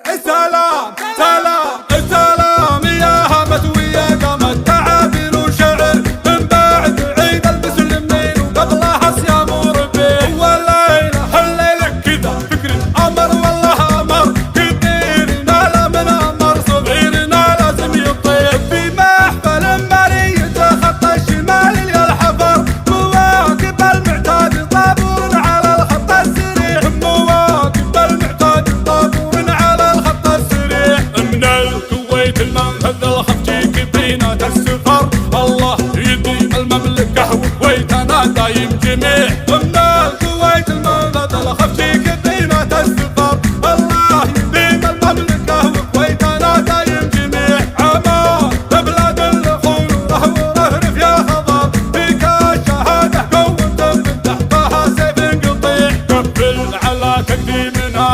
سلام سلام سلام يا همت ويا قامت تعابير وشعر من بعد عيد المسلمين وقبلها صيام وربيع والليلة كذا فكري أمر والله أمر كبير نال من أمر صغير لازم يطيع في محفل مريء خط الشمال يا الحفر مواكب المعتاد طابور على الخط السريع مواكب المعتاد طابور من الكويت المنفذ الخفجي كبرينا السفر الله يديم المملكة وكويتنا دايم جميع من الكويت المنفذ الخفجي كبرينا السفر الله يديم المملكة وكويتنا دايم جميع عمان بلاد الخون ورهرف يا خضر فيك الشهادة قوة من تحتها سيف قطيع قبل على تقديمنا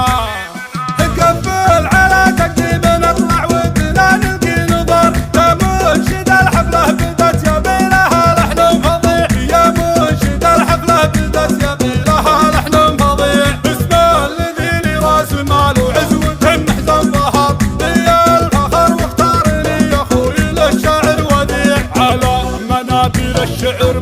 قبل على تقديمنا نطلع ودنا نلقي نظر يا منشد الحفلة بدت يا بيلها لحن فظيع يا منشد الحفلة بدت يا بيلها لحن فظيع اسم الذي راس مال وعزوة محزن ظهر لي الفخر واختارني يا اخوي للشعر وديع على منابر الشعر